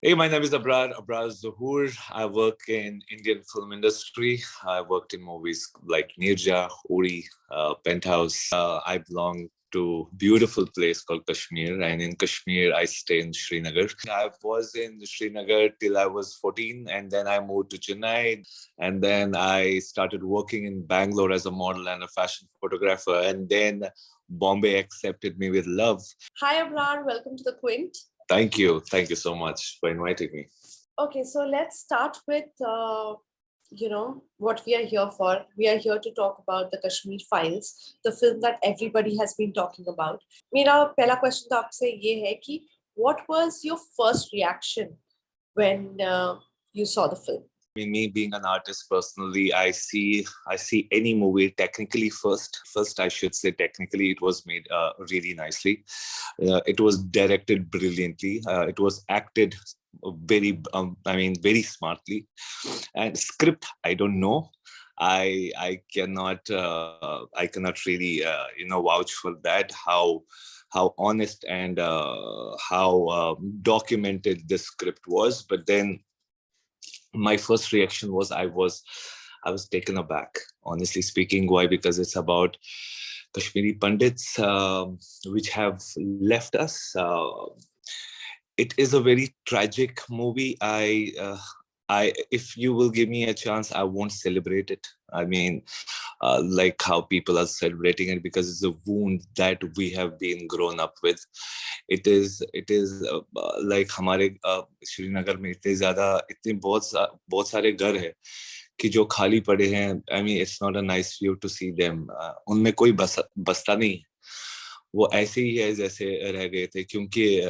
Hey, my name is Abrar Zahoor. I work in Indian film industry. I worked in movies like Neerja, Uri, Penthouse. I belong to beautiful place called Kashmir, and in Kashmir I stay in Srinagar. I was in Srinagar till I was 14, and then I moved to Chennai, and then I started working in Bangalore as a model and a fashion photographer, and then Bombay accepted me with love. Hi, Abrar. Welcome to the Quint. Thank you. Thank you so much for inviting me. Okay, so let's start with, what we are here for. We are here to talk about the Kashmir Files, the film that everybody has been talking about. मेरा पहला question तो आपसे ये है कि what was your first reaction when you saw the film? Me being an artist personally, I see any movie technically first. First, I should say technically, it was made really nicely. It was directed brilliantly. It was acted very smartly. And script, I don't know. I cannot really vouch for that. How honest and how documented the script was, but then my first reaction was I was taken aback, honestly speaking. Why? Because it's about Kashmiri Pandits, which have left us. It is a very tragic movie. If you will give me a chance, I won't celebrate it. I mean, like how people are celebrating it, because it's a wound that we have been grown up with. It is like हमारे श्रीनगर में इतने बहुत सारे घर है कि जो खाली पड़े हैं. I mean, it's not a nice view to see them. उनमें कोई बसता नहीं है. वो ऐसे ही है जैसे रह गए थे, क्योंकि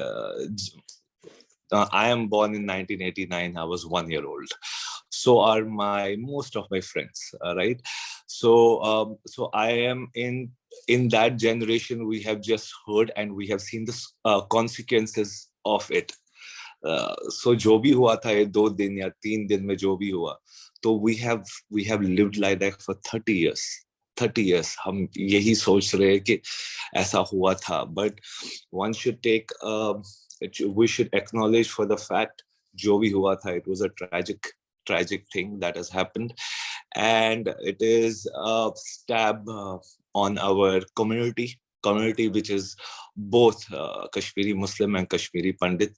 I am born in 1989. I was 1 year old. So are most of my friends, right? So I am in that generation. We have just heard and we have seen the consequences of it. So जो भी हुआ था ये 2 दिन या 3 दिन में जो भी हुआ, तो we have lived like that for 30 years. 30 years हम यही सोच रहे हैं कि ऐसा हुआ था. But one should we should acknowledge for the fact जो भी हुआ था, it was a tragic thing that has happened, and it is a stab on our community, which is both Kashmiri Muslim and Kashmiri Pandit.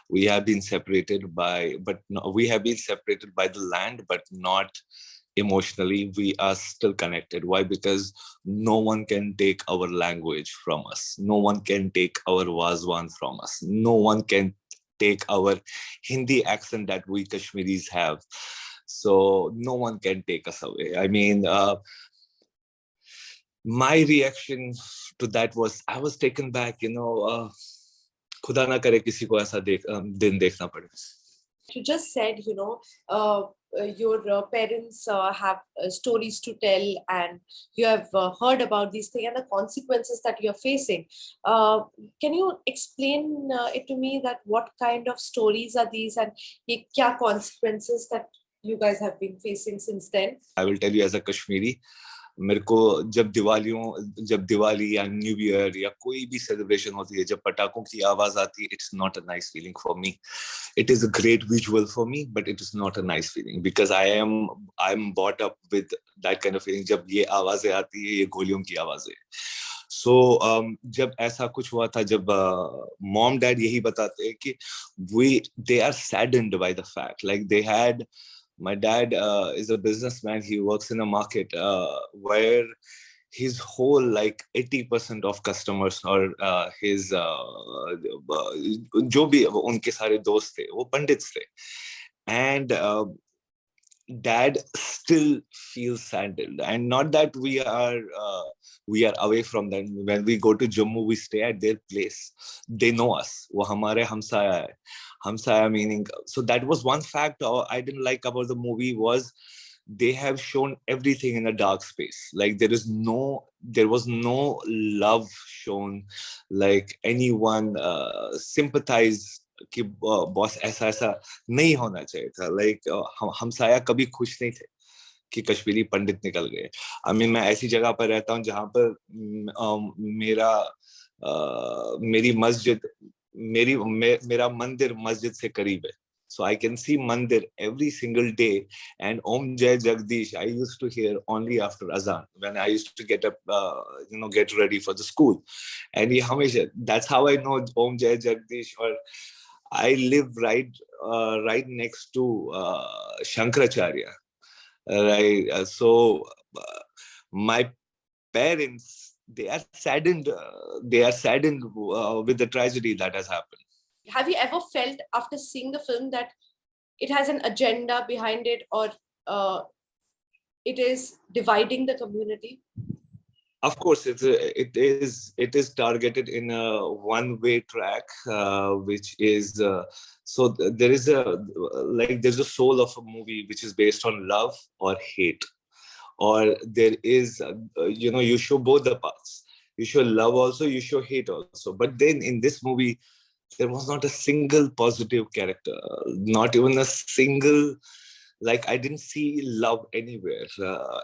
We have been separated by the land, but not emotionally. We are still connected. Why? Because no one can take our language from us. No one can take our wazwan from us. No one can take our Hindi accent that we Kashmiris have. So no one can take us away. I mean, my reaction to that was I was taken back. खुदा ना करे किसी को ऐसा दिन देखना पड़े. You just said, your parents have stories to tell, and you have heard about these things and the consequences that you're facing. Can you explain it to me, that what kind of stories are these, and ye kya consequences that you guys have been facing since then? I will tell you as a Kashmiri. मेरे को जब दिवाली या new year या कोई भी celebration होती है, जब पटाखों की आवाज आती है, it's not a nice feeling for me. It is a great visual for me, but it is not a nice feeling, because I'm brought up with that kind of feeling. जब ये आवाजें आती है, ये गोलियों की आवाजें. So जब ऐसा कुछ हुआ था, जब mom dad यही बताते हैं कि they are saddened by the fact, like they had. My dad is a businessman. He works in a market where his whole, like 80% of customers or his जो भी उनके सारे दोस्त थे वो पंडित्स थे. And dad still feels saddened, and not that we are away from them. When we go to Jammu, we stay at their place. They know us. वो हमारे हमसाया है. Hamsaya meaning. So that was one fact I didn't like about the movie, was they have shown everything in a dark space. Like there was no love shown, like anyone sympathize कि boss ऐसा नहीं होना चाहिए था. Like हमसाया कभी खुश नहीं थे कि कश्मीरी पंडित निकल गए. आई मीन, मैं ऐसी जगह पर रहता हूँ जहाँ पर मेरी मस्जिद मेरा मंदिर मस्जिद से करीब है. So I can see Mandir every single day, and Om Jai Jagdish I used to hear only after Azan when I used to get up, get ready for the school. And ye hamesha, that's how I know Om Jai Jagdish. Or I live right next to Shankaracharya. Right, my parents, they are saddened. With the tragedy that has happened. Have you ever felt after seeing the film that it has an agenda behind it, or it is dividing the community? Of course, it is targeted in a one-way track, which is there is there's a soul of a movie which is based on love or hate, or there is you show both the parts. You show love also, you show hate also. But then in this movie, there was not a single positive character, not even a single, like I didn't see love anywhere.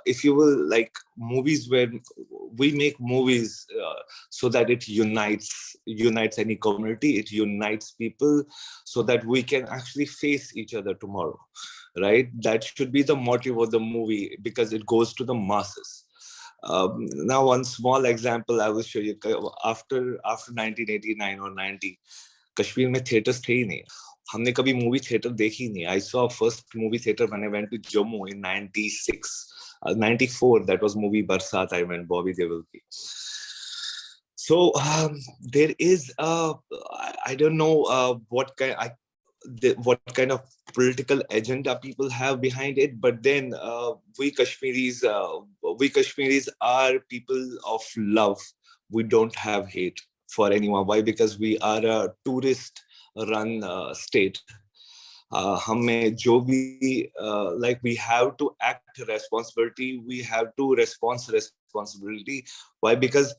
If you will, like movies where we make movies so that it unites any community, it unites people so that we can actually face each other tomorrow, right? That should be the motive of the movie, because it goes to the masses. Now, one small example I will show you. After 1989 or 90, Kashmir में theatres थे ही नहीं. हमने कभी movie theatre देखी नहीं. I saw first movie theater when I went to Jammu in 96, 94. That was movie Barsat. I went, Bobby Deol ki. So there is I don't know what kind of political agenda people have behind it, but then we Kashmiris are people of love. We don't have hate for anyone. Why? Because we are a tourist run state. हमें जो भी like we have to act responsibility, we have to responsibility. Why? Because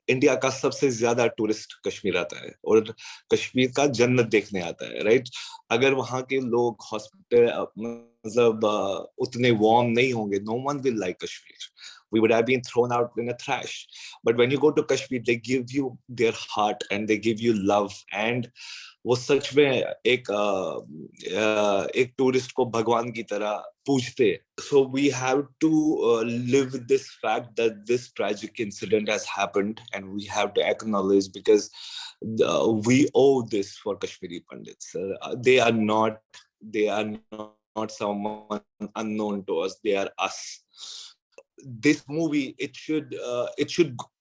India का सबसे ज्यादा tourist Kashmir आता है और कश्मीर का जन्नत देखने आता है, राइट? अगर वहां के लोग हॉस्पिटल मतलब उतने वार्म नहीं होंगे, no one will like Kashmir. We would have been thrown out in a trash. But when you go to Kashmir, they give you their heart and they give you love. And वो सच में एक tourist को भगवान की तरह पूजते. So we have to live with this fact that this tragic incident has happened, and we have to acknowledge, because we owe this for Kashmiri Pandits. They are not someone unknown to us. They are us. This movie, it should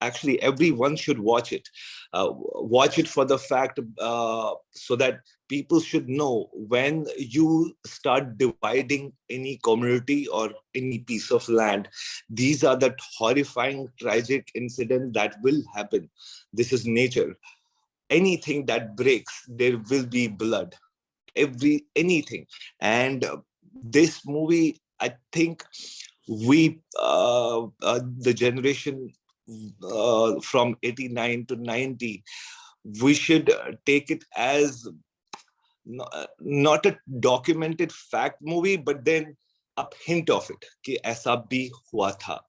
actually, everyone should watch it for the fact, so that people should know, when you start dividing any community or any piece of land, these are the horrifying, tragic incidents that will happen. This is nature. Anything that breaks, there will be blood. Anything. And this movie, I think we the generation from 89 to 90, we should take it as not a documented fact movie, but then a hint of it कि ऐसा भी हुआ था.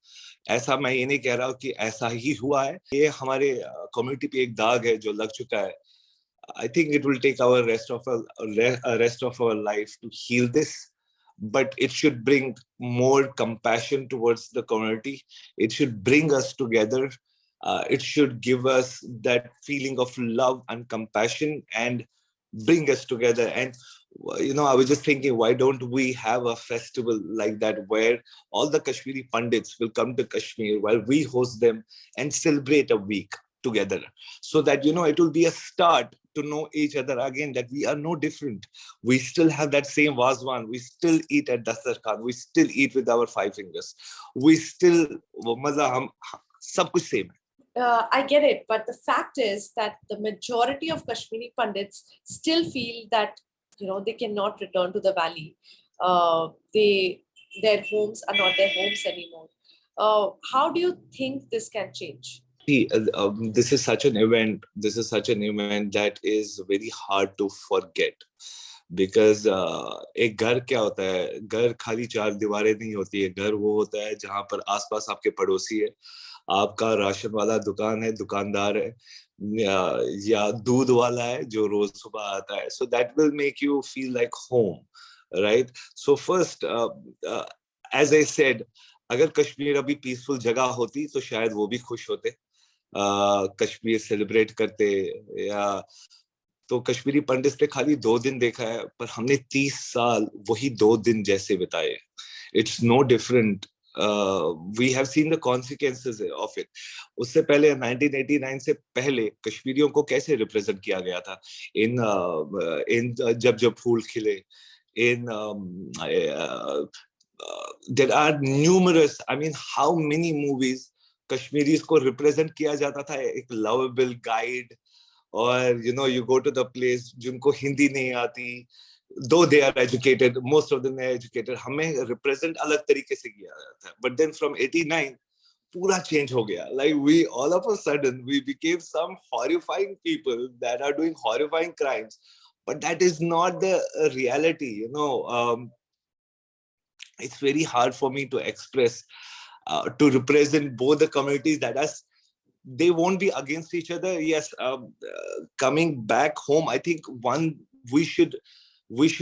ऐसा मैं ये नहीं कह रहा हूँ कि ऐसा ही हुआ है. ये हमारे कम्युनिटी पे एक दाग है जो लग चुका है. I think it will take our rest of our life to heal this, but it should bring more compassion towards the community. It should bring us together. It should give us that feeling of love and compassion and bring us together. And I was just thinking, why don't we have a festival like that, where all the Kashmiri Pandits will come to Kashmir while we host them and celebrate a week together, so that it will be a start to know each other again, that we are no different. We still have that same wazwan. We still eat at Dastarkhan. We still eat with our 5 fingers. We still sab kuch same. I get it, but the fact is that the majority of Kashmiri Pandits still feel that they cannot return to the valley. Their homes are not their homes anymore. How do you think this can change? See, this is such an event. This is such an event that is very hard to forget. Because एक घर क्या होता है? घर खाली 4 दीवारें नहीं होती है. घर वो होता है जहाँ पर आसपास आपके पड़ोसी है, आपका राशन वाला दुकान है, दुकानदार है, या दूध वाला है जो रोज सुबह आता है. So that will make you feel like home, right? So first, as I said, अगर कश्मीर अभी पीसफुल जगह होती तो शायद वो भी खुश होते, कश्मीर सेलिब्रेट करते. या तो कश्मीरी पंडित ने खाली 2 दिन देखा है, पर हमने 30 साल वही 2 दिन जैसे बिताए. It's no different. We have seen the consequences of it. उससे पहले 1989 से पहले कश्मीरियों को कैसे रिप्रेजेंट किया गया था इन जब जब फूल खिले, इन there are numerous, I mean, how many movies Kashmiris को रिप्रेजेंट किया जाता था, एक लवेबल गाइड. और you go to the place जिनको हिंदी नहीं आती, though they are educated, most of them are educated, हमें represent अलग तरीके से किया जाता है. But then from 89 पूरा change हो गया. Like we all of a sudden we became some horrifying people that are doing horrifying crimes, but that is not the reality. It's very hard for me to express, to represent both the communities that are, they won't be against each other. Yes, coming back home, I think we should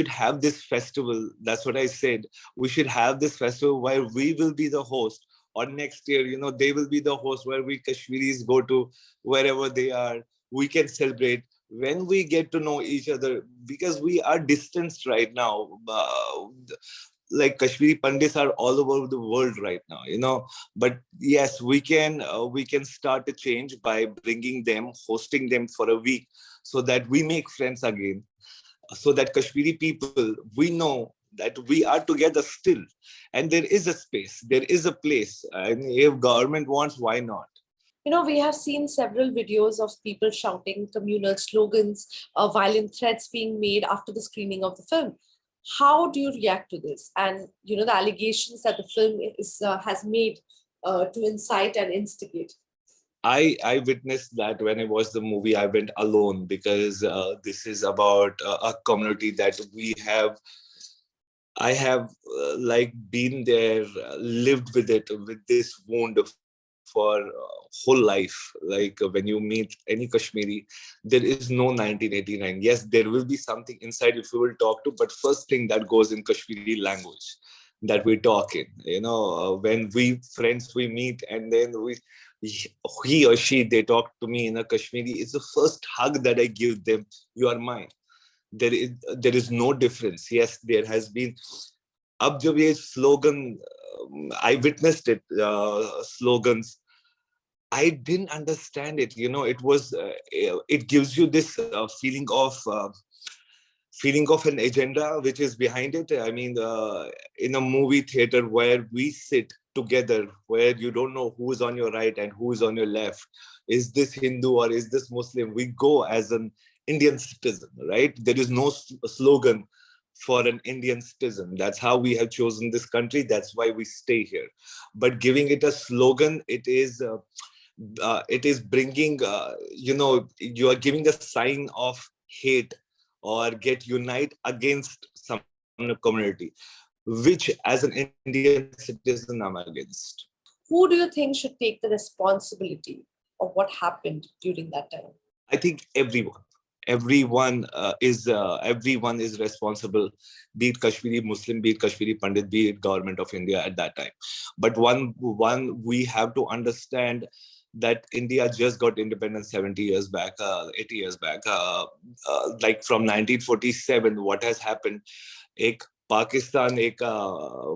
have this festival. That's what I said. We should have this festival where we will be the host. Or next year, they will be the host, where we Kashmiris go to wherever they are. We can celebrate when we get to know each other, because we are distanced right now. Like Kashmiri Pandits are all over the world right now. But yes, we can start a change by bringing them, hosting them for a week, so that we make friends again, so that Kashmiri people, we know that we are together still, and there is a space, there is a place, and if government wants, why not? We have seen several videos of people shouting communal slogans, violent threats being made after the screening of the film. How do you react to this? And, the allegations that the film has made to incite and instigate. I witnessed that when I watched the movie. I went alone, because this is about a community that I have like been there, lived with it, with this wound for whole life. Like when you meet any Kashmiri, there is no 1989. Yes, there will be something inside if you will talk to, but first thing that goes in Kashmiri language that we talk in. When we friends we meet, and then he or she, they talk to me in a Kashmiri. It's the first hug that I give them. You are mine. There is no difference. Yes, there has been. Ab jab ye slogan, I witnessed it. Slogans, I didn't understand it. It gives you this feeling of an agenda which is behind it. I mean, in a movie theater where we sit together, where you don't know who's on your right and who's on your left, is this Hindu or is this Muslim? We go as an Indian citizen, right? There is no slogan for an Indian citizen. That's how we have chosen this country. That's why we stay here. But giving it a slogan, it is bringing, you are giving a sign of hate, or get unite against some community, which as an Indian citizen I'm against. Who do you think should take the responsibility of what happened during that time? I think everyone is responsible, be it Kashmiri Muslim, be it Kashmiri Pandit, be it government of India at that time. But one we have to understand that India just got independence 70 years back, 80 years back. Like from 1947, what has happened? Pakistan,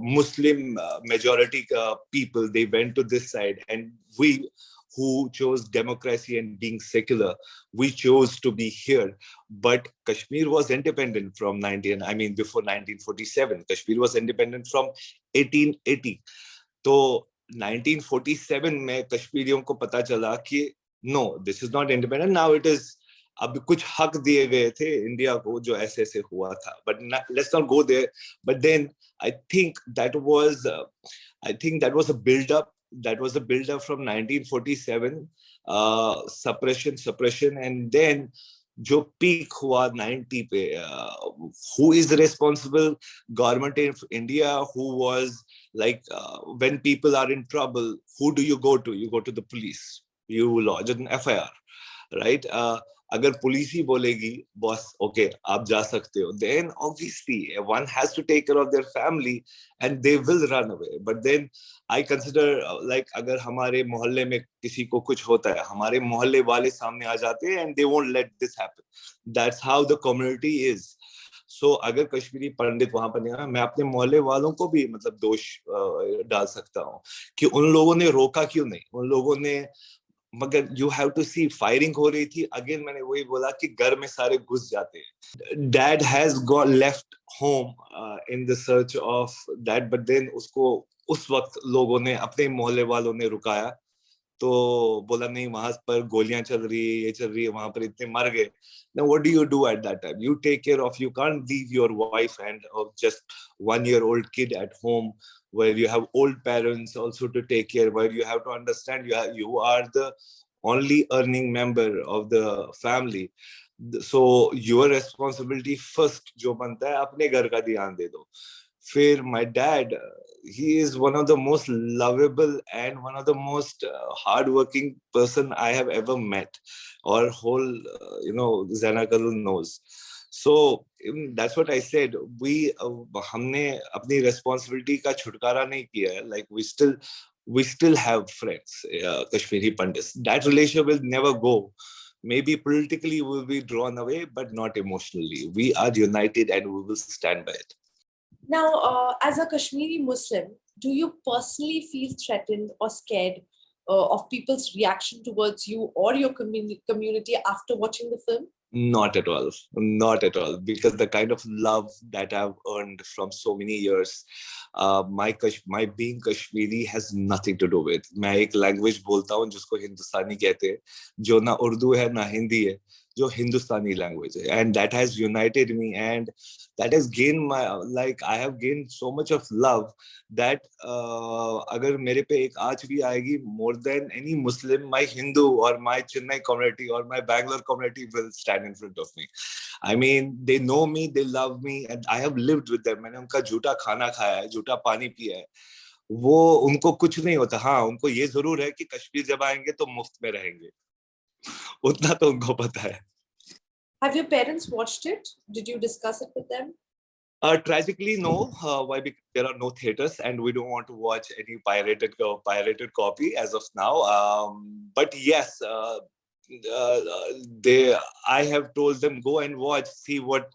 Muslim majority people, they went to this side, and we who chose democracy and being secular, we chose to be here. But Kashmir was independent from before 1947. Kashmir was independent from 1880. So 1947 में कश्मीरियों को पता चला कि no, this is not independent. Now it is. अब कुछ हक दिए गए थे इंडिया को, जो ऐसे ऐसे हुआ था. But let's not go there. But then I think that was a build up. That was a build up from 1947, suppression, and then जो peak हुआ 90 पे. Who is responsible? Government of India, who was like, when people are in trouble, who do you go to? You go to the police. You lodge an FIR. right? अगर police ही बोलेगी boss okay आप जा सकते हो, then obviously one has to take care of their family and they will run away. But then I consider like अगर हमारे मोहल्ले में किसी को कुछ होता है, हमारे मोहल्ले वाले सामने आ जाते हैं and they won't let this happen. That's how the community is. So अगर कश्मीरी पंडित वहां पर नहीं है, मैं अपने मोहल्ले वालों को भी मतलब दोष डाल सकता हूँ कि उन लोगों ने रोका क्यों नहीं, उन लोगों ने, मगर you have to see firing हो रही थी, अगेन मैंने वही बोला कि घर में सारे घुस जाते हैं. Dad has got left home in the search of that, but then उसको उस वक्त लोगों ने, अपने मोहल्ले वालों ने रुकाया, तो बोला नहीं वहां पर गोलियां चल रही है, ये चल रही है, वहां पर इतने मर गए. Now what do you do at that time? You take care of, you can't leave your wife and of just 1 year old kid at home where you have old parents also to take care, where you have to understand you are the only earning member of the family. So your responsibility first जो बनता है अपने घर का ध्यान दे दो. फिर my dad, he is one of the most lovable and one of the most hardworking person I have ever met, or whole Zanakalu knows. So that's what I said. We हमने अपनी responsibility का छुटकारा नहीं किया है. Like we still have friends, Kashmiri Pandits. That relationship will never go. Maybe politically we will be drawn away, but not emotionally. We are united and we will stand by it. Now, as a Kashmiri Muslim, do you personally feel threatened or scared of people's reaction towards you or your community after watching the film? Not at all. Not at all. Because the kind of love that I've earned from so many years, my being Kashmiri has nothing to do with. मैं एक language बोलता हूँ जिसको हिंदुस्तानी कहते हैं, जो ना उर्दू है ना हिंदी है, जो हिंदुस्तानी language है, and that has united me, and that has gained my, like I have gained so much of love that अगर मेरे पे एक आँच भी आएगी, more than any Muslim, my Hindu or my Chennai community or my Bangalore community will stand in front of me. I mean, they know me, they love me, and I have lived with them. मैंने उनका झूठा खाना खाया है, झूठा पानी पिया है. वो उनको कुछ नहीं होता. हाँ, उनको ये जरूर है कि कश्मीर जब आएंगे तो मुफ्त में रहेंगे. उतना तो उनको पता है. Have your parents watched it? Did you discuss it with them? Tragically, no. Why? Because there are no theaters, and we don't want to watch any pirated copy as of now. But yes, I have told them, go and watch, see what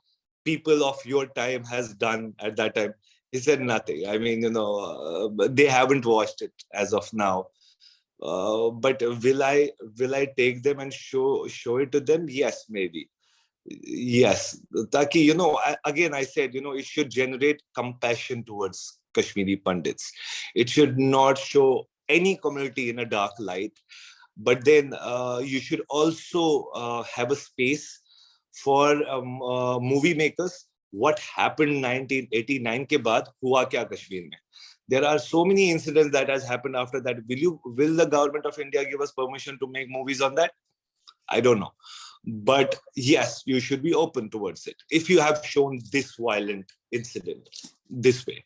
people of your time has done at that time. He said nothing. I mean, they haven't watched it as of now. But will I take them and show it to them? Yes, maybe. Yes, Taki, again I said, it should generate compassion towards Kashmiri Pandits. It should not show any community in a dark light. But then you should also have a space for movie makers. What happened 1989 के बाद हुआ क्या कश्मीर में? There are so many incidents that has happened after that. Will the government of India give us permission to make movies on that? I don't know. But yes, you should be open towards it if you have shown this violent incident this way.